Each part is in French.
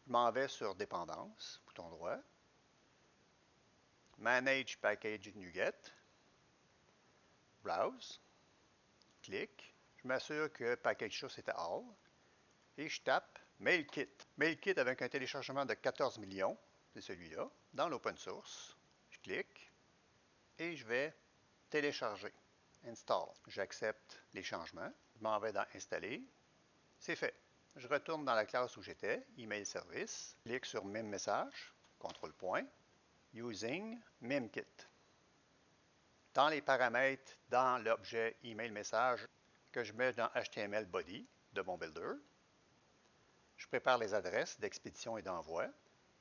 Je m'en vais sur Dépendance, bouton droit. Manage Package NuGet. Browse. Clique. Je m'assure que Package Source est à All. Et je tape MailKit. MailKit avec un téléchargement de 14 millions, c'est celui-là, dans l'open source. Je clique et je vais télécharger. Install. J'accepte les changements. Je m'en vais dans Installer. C'est fait. Je retourne dans la classe où j'étais, Email Service. Clique sur Même message, CTRL-. Using MemKit. Dans les paramètres, dans l'objet Email Message que je mets dans HTML Body de mon builder, je prépare les adresses d'expédition et d'envoi.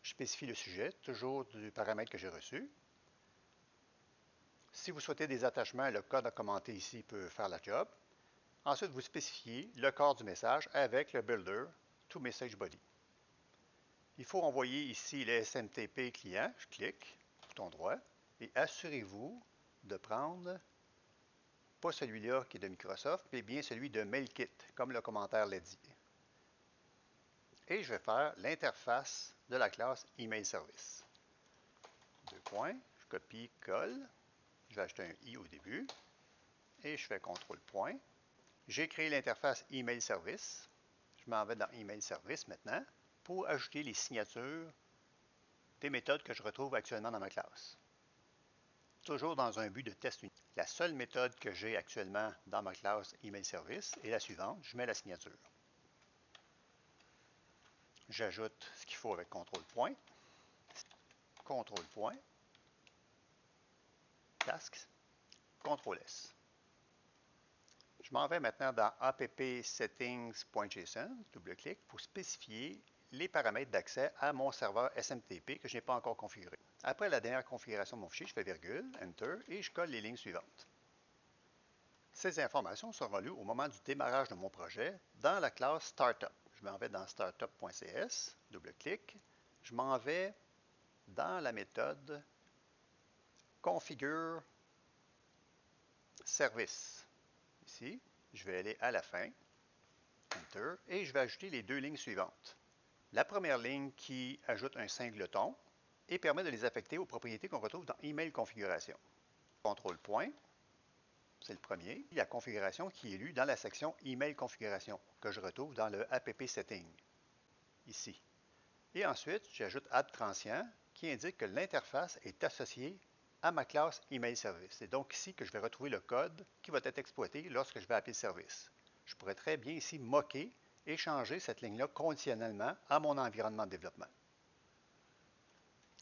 Je spécifie le sujet, toujours du paramètre que j'ai reçu. Si vous souhaitez des attachements, le code à commenter ici peut faire la job. Ensuite, vous spécifiez le corps du message avec le builder ToMessageBody. Il faut envoyer ici le SMTP client. Je clique, bouton droit, et assurez-vous de prendre pas celui-là qui est de Microsoft, mais bien celui de MailKit, comme le commentaire l'a dit. Et je vais faire l'interface de la classe Email Service. Deux points, je copie, colle, je vais ajouter un i au début, et je fais CTRL-. J'ai créé l'interface Email Service. Je m'en vais dans Email Service maintenant pour ajouter les signatures des méthodes que je retrouve actuellement dans ma classe. Toujours dans un but de test unique. La seule méthode que j'ai actuellement dans ma classe Email Service est la suivante. Je mets la signature. J'ajoute ce qu'il faut avec CTRL-. CTRL-. Tasks. CTRL-S. Je m'en vais maintenant dans appsettings.json, double-clic, pour spécifier les paramètres d'accès à mon serveur SMTP que je n'ai pas encore configuré. Après la dernière configuration de mon fichier, je fais virgule, Enter, et je colle les lignes suivantes. Ces informations seront lues au moment du démarrage de mon projet dans la classe Startup. Je m'en vais dans startup.cs, double-clic. Je m'en vais dans la méthode Configure Service. Ici, je vais aller à la fin, Enter, et je vais ajouter les deux lignes suivantes. La première ligne qui ajoute un singleton et permet de les affecter aux propriétés qu'on retrouve dans Email Configuration. CTRL-. C'est le premier. La configuration qui est lue dans la section Email Configuration, que je retrouve dans le app setting, ici. Et ensuite, j'ajoute add transient, qui indique que l'interface est associée à ma classe Email Service. C'est donc ici que je vais retrouver le code qui va être exploité lorsque je vais appeler le service. Je pourrais très bien ici moquer et changer cette ligne-là conditionnellement à mon environnement de développement.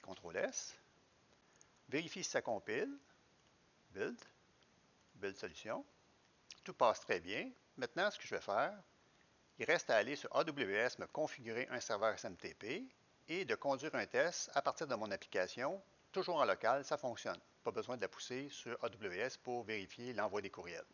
CTRL-S. Vérifie si ça compile. Build. Build solution. Tout passe très bien. Maintenant, ce que je vais faire, il reste à aller sur AWS, me configurer un serveur SMTP et de conduire un test à partir de mon application, toujours en local, ça fonctionne. Pas besoin de la pousser sur AWS pour vérifier l'envoi des courriels.